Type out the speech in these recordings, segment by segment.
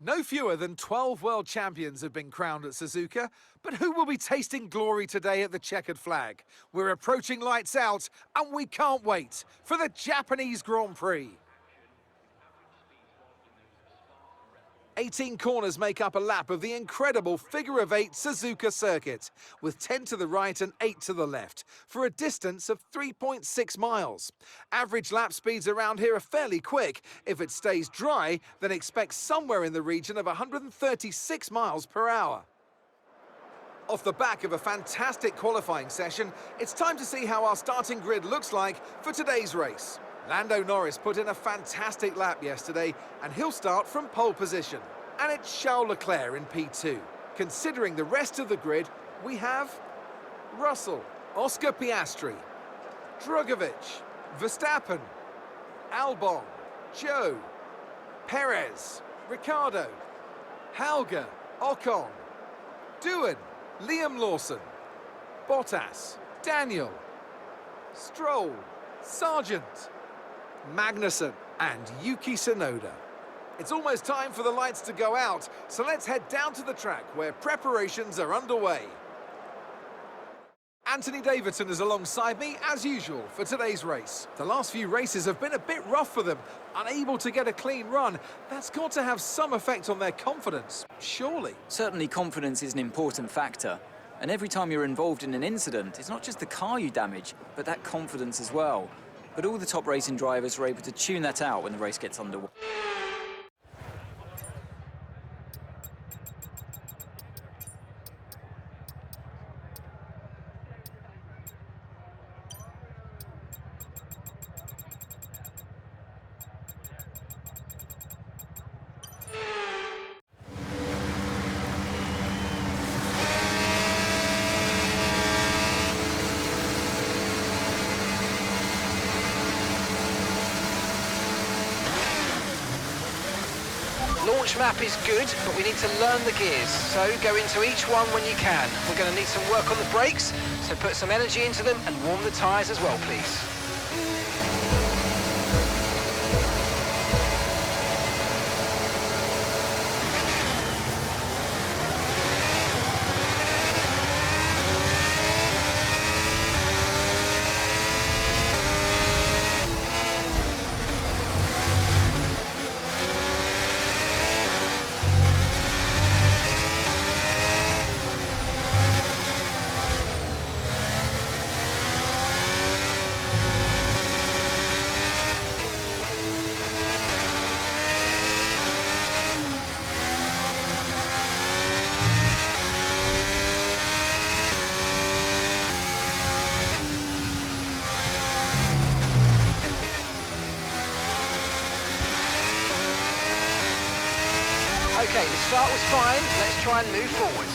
No fewer than 12 world champions have been crowned at Suzuka, but who will be tasting glory today at the checkered flag? We're approaching lights out, and we can't wait for the Japanese Grand Prix. 18 corners make up a lap of the incredible figure-of-8 Suzuka circuit, with 10 to the right and 8 to the left, for a distance of 3.6 miles. Average lap speeds around here are fairly quick. If it stays dry, then expect somewhere in the region of 136 miles per hour. Off the back of a fantastic qualifying session, it's time to see how our starting grid looks like for today's race. Lando Norris put in a fantastic lap yesterday, and he'll start from pole position. And it's Charles Leclerc in P2. Considering the rest of the grid, we have Russell, Oscar Piastri, Drugovich, Verstappen, Albon, Zhou, Perez, Ricciardo, Halger, Ocon, Doohan, Liam Lawson, Bottas, Daniel, Stroll, Sargent, Magnussen and Yuki Tsunoda. It's almost time for the lights to go out, so let's head down to the track where preparations are underway. Anthony Davidson is alongside me, as usual, for today's race. The last few races have been a bit rough for them, unable to get a clean run. That's got to have some effect on their confidence, surely. Certainly confidence is an important factor. And every time you're involved in an incident, it's not just the car you damage, but that confidence as well. But all the top racing drivers are able to tune that out when the race gets underway. Launch map is good, but we need to learn the gears, so go into each one when you can. We're going to need some work on the brakes, so put some energy into them and warm the tyres as well, please. Okay, the start was fine. Let's try and move forward.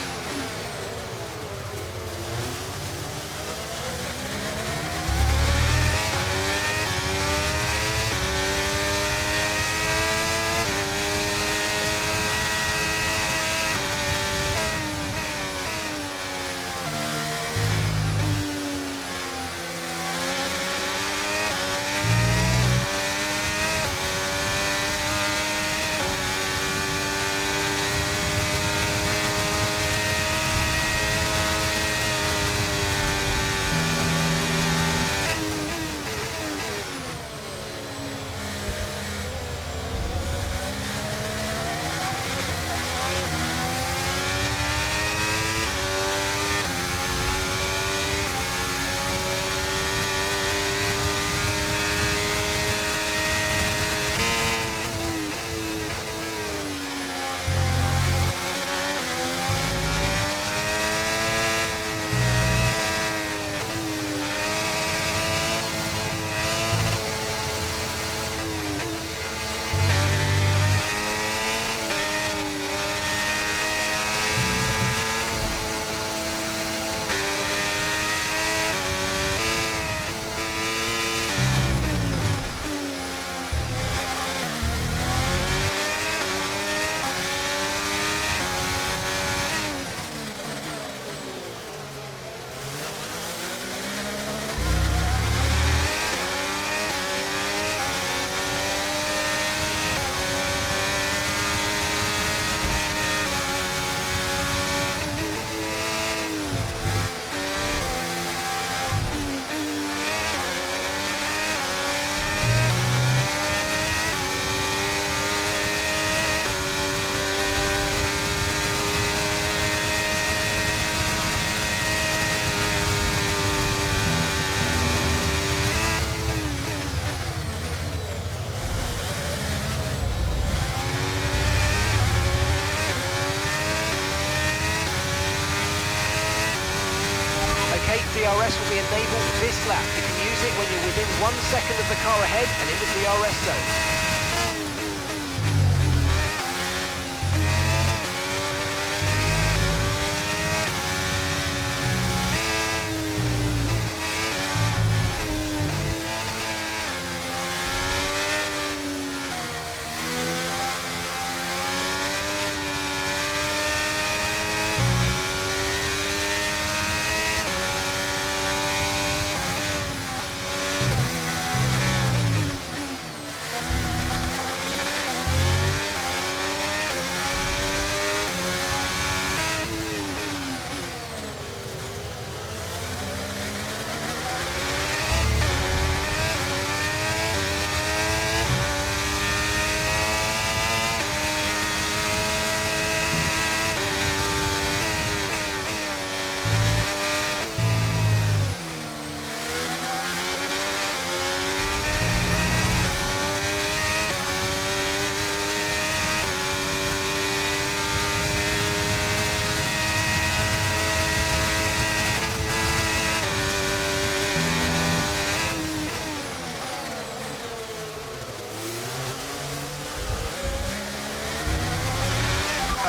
DRS will be enabled this lap. You can use it when you're within 1 second of the car ahead and in the DRS zone.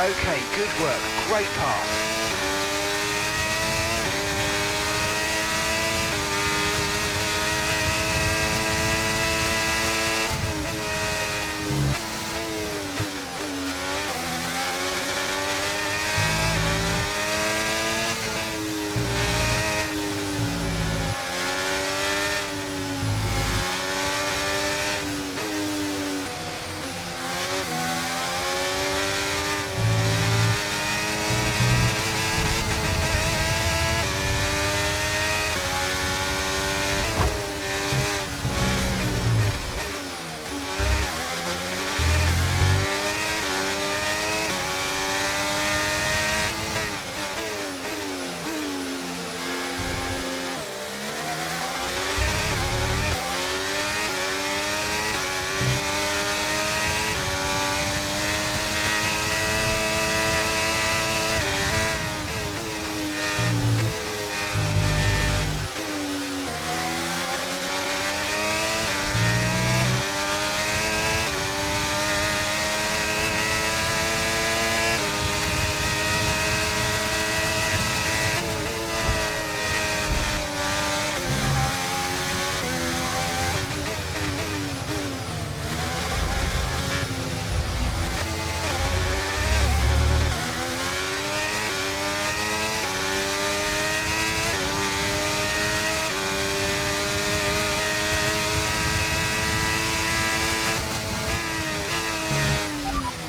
Okay, good work. Great pass.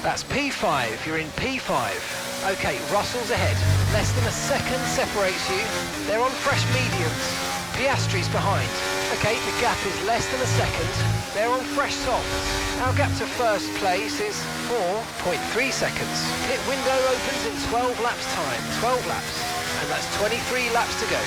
That's P5, you're in P5. Okay, Russell's ahead. Less than a second separates you. They're on fresh mediums. Piastri's behind. Okay, the gap is less than a second. They're on fresh softs. Our gap to first place is 4.3 seconds. Pit window opens in 12 laps time. 12 laps. And that's 23 laps to go.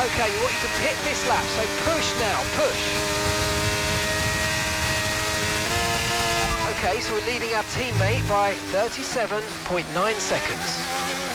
Okay, we want you to pit this lap, so push now, push. Okay, so we're leading our teammate by 37.9 seconds.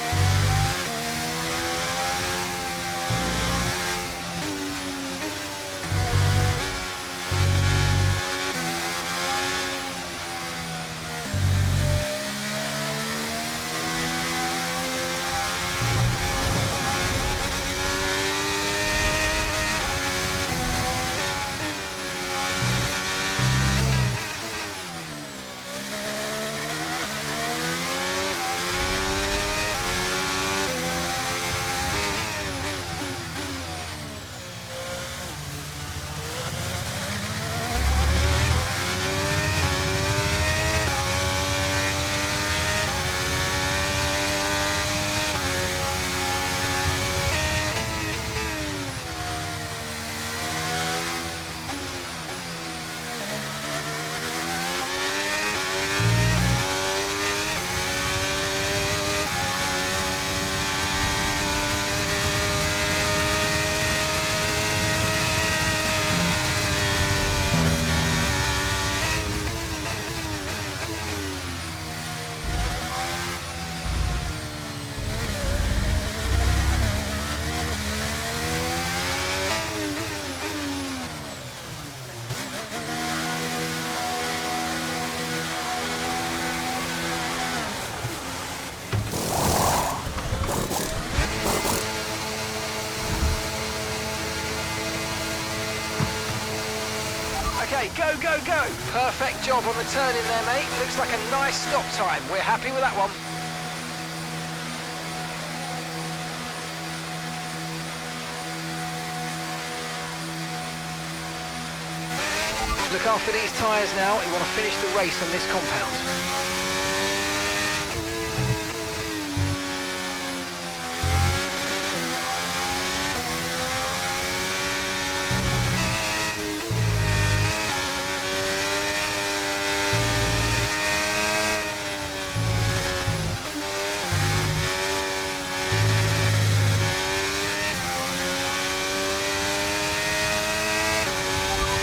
Okay, go, go, go. Perfect job on the turn in there, mate. Looks like a nice stop time. We're happy with that one. Look after these tyres now. You want to finish the race on this compound.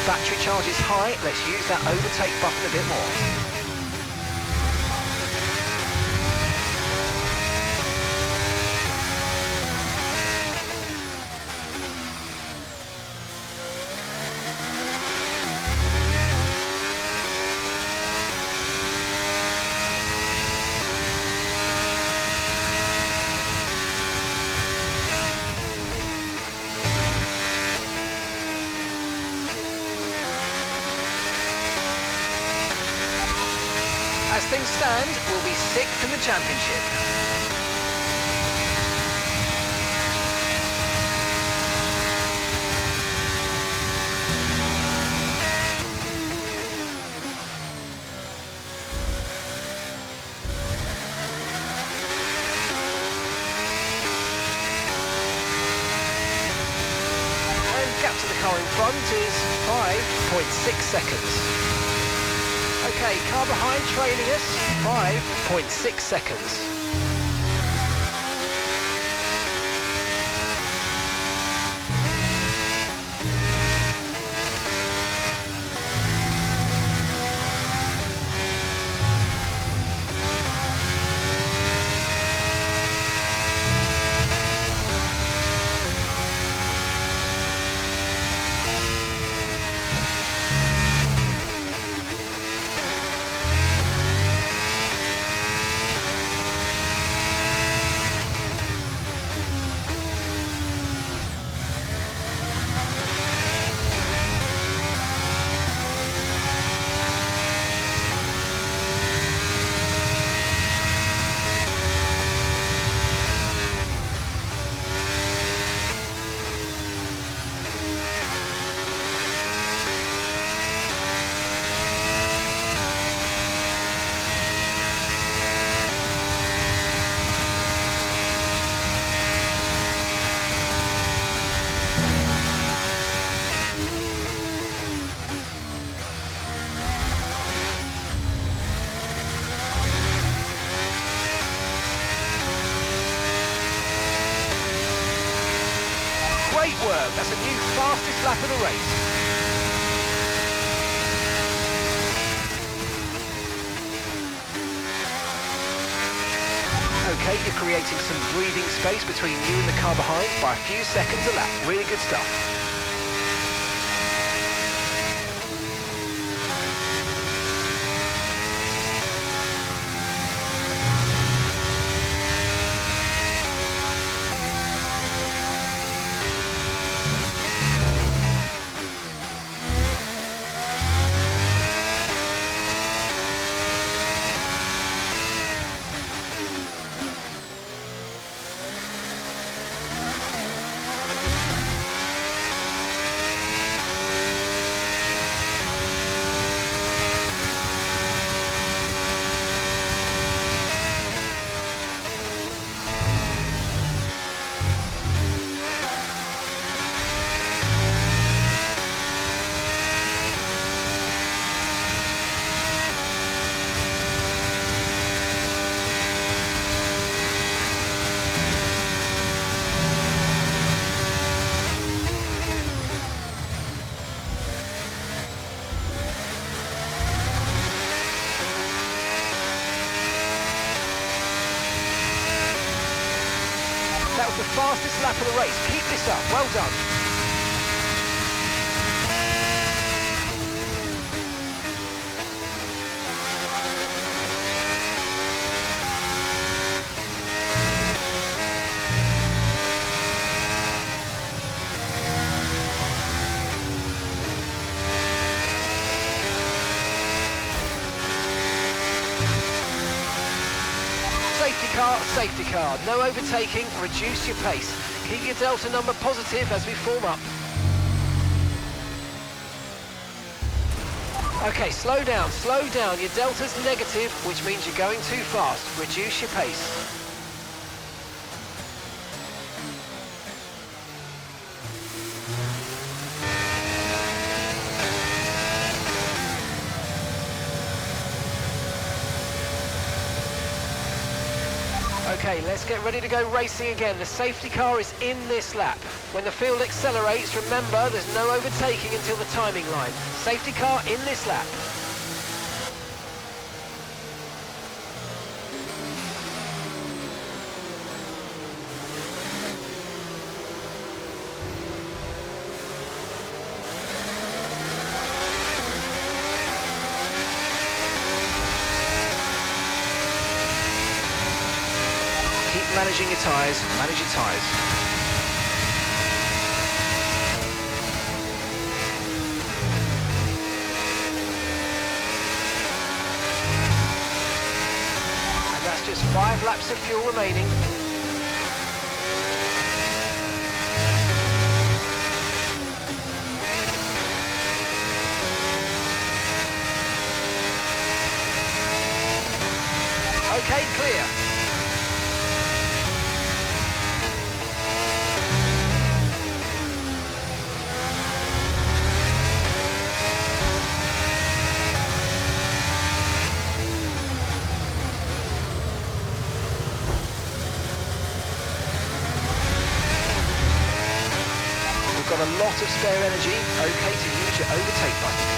Battery charge is high, let's use that overtake button a bit more. As things stand, we'll be sixth in the championship. And gap to the car in front is 5.6 seconds. Okay, car behind trailing us, 5.6 seconds. Great work, that's a new fastest lap of the race. Okay, you're creating some breathing space between you and the car behind by a few seconds a lap. Really good stuff. That was the fastest lap of the race. Keep this up. Well done. safety car. No overtaking, reduce your pace. Keep your delta number positive as we form up. Okay, slow down, slow down. Your delta's negative, which means you're going too fast. Reduce your pace. Okay, let's get ready to go racing again. The safety car is in this lap. When the field accelerates, remember there's no overtaking until the timing line. Safety car in this lap. Managing your tyres, manage your tyres. And that's just 5 laps of fuel remaining. Okay, clear. Got a lot of spare energy, okay to use your overtake button.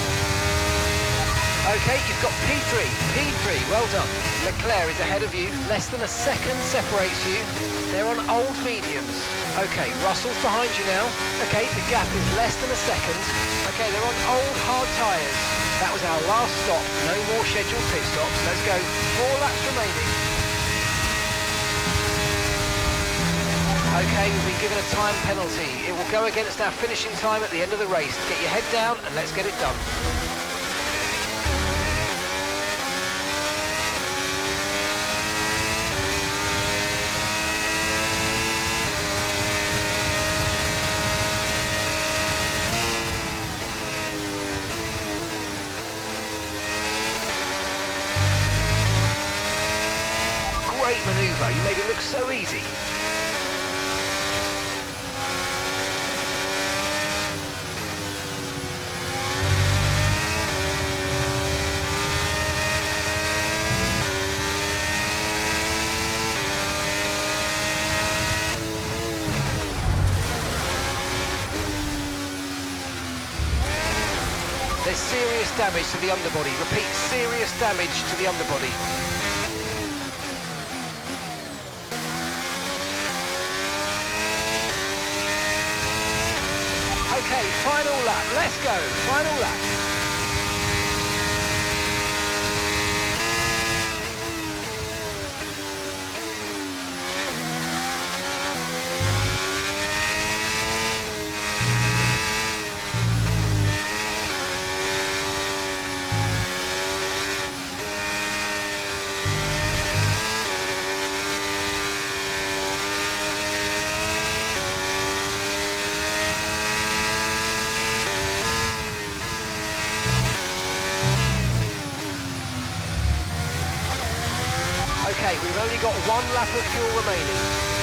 Okay, you've got P3, well done. Leclerc is ahead of you, less than a second separates you. They're on old mediums. Okay, Russell's behind you now. Okay, the gap is less than a second. Okay, they're on old hard tyres. That was our last stop, no more scheduled pit stops. Let's go, 4 laps remaining. Okay, we've been given a time penalty. It will go against our finishing time at the end of the race. Get your head down and let's get it done. Great manoeuvre, you made it look so easy. There's serious damage to the underbody. Repeat, serious damage to the underbody. Okay, final lap. Let's go. Final lap. Okay, we've only got 1 lap of fuel remaining.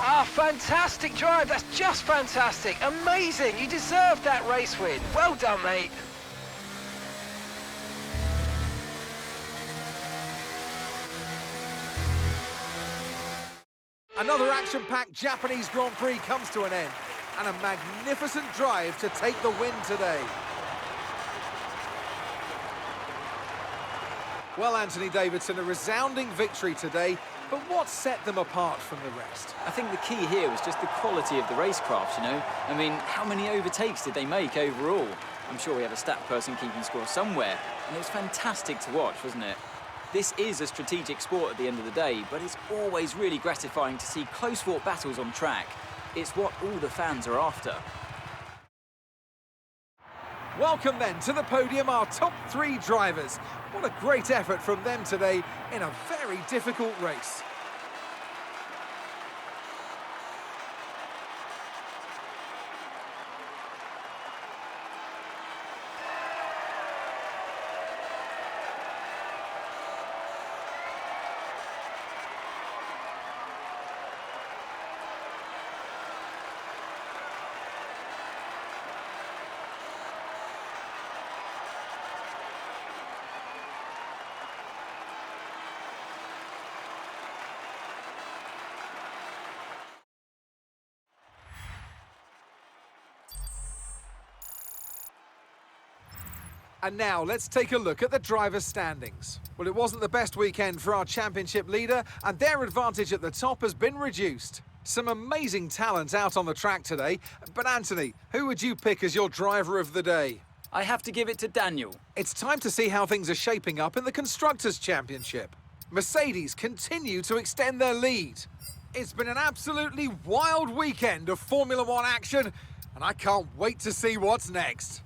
Ah, fantastic drive. That's just fantastic. Amazing. You deserve that race win. Well done, mate. Another action-packed Japanese Grand Prix comes to an end, and a magnificent drive to take the win today. Well, Anthony Davidson, a resounding victory today, but what set them apart from the rest? I think the key here was just the quality of the racecraft, you know? I mean, how many overtakes did they make overall? I'm sure we have a stat person keeping score somewhere, and it was fantastic to watch, wasn't it? This is a strategic sport at the end of the day, but it's always really gratifying to see close-fought battles on track. It's what all the fans are after. Welcome then to the podium, our top 3 drivers. What a great effort from them today in a very difficult race. And now let's take a look at the drivers' standings. Well, it wasn't the best weekend for our championship leader, and their advantage at the top has been reduced. Some amazing talent out on the track today, but Anthony, who would you pick as your driver of the day? I have to give it to Daniel. It's time to see how things are shaping up in the Constructors' Championship. Mercedes continue to extend their lead. It's been an absolutely wild weekend of Formula One action, and I can't wait to see what's next.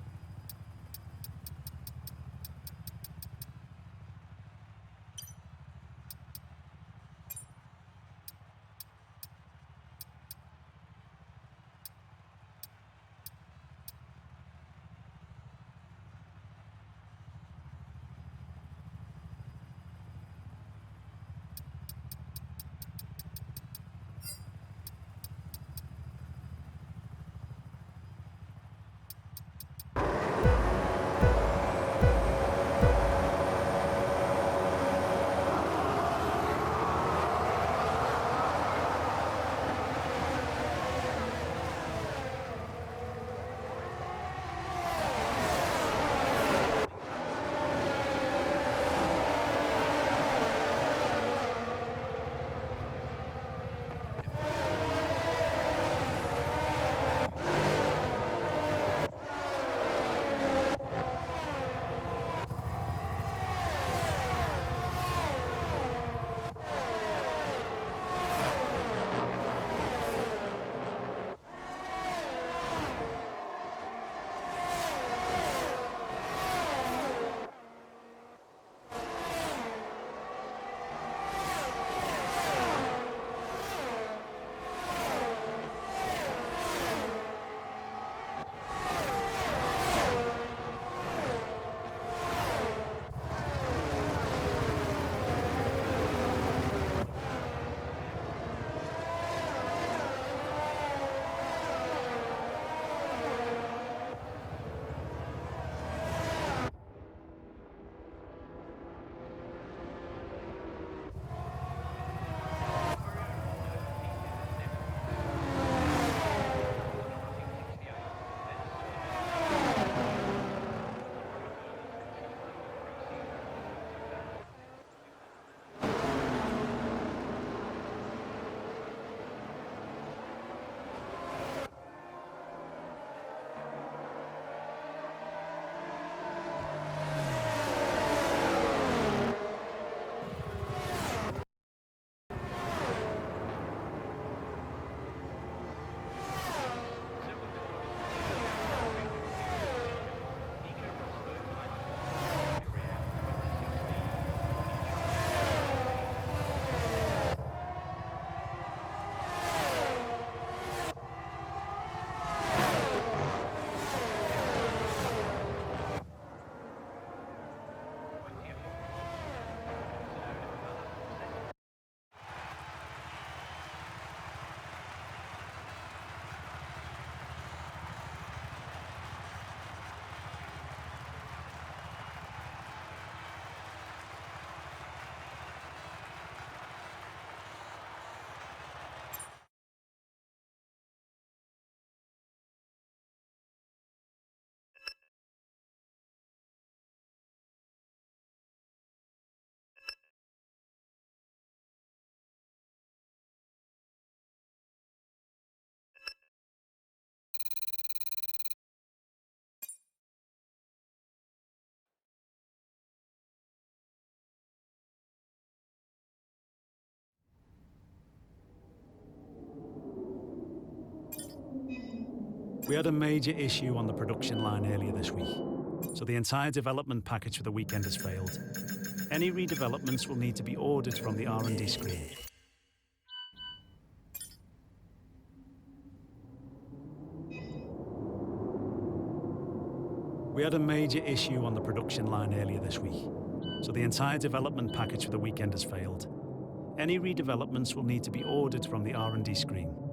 We had a major issue on the production line earlier this week, so the entire development package for the weekend has failed. Any redevelopments will need to be ordered from the R&D screen. We had a major issue on the production line earlier this week, so the entire development package for the weekend has failed. Any redevelopments will need to be ordered from the R&D screen.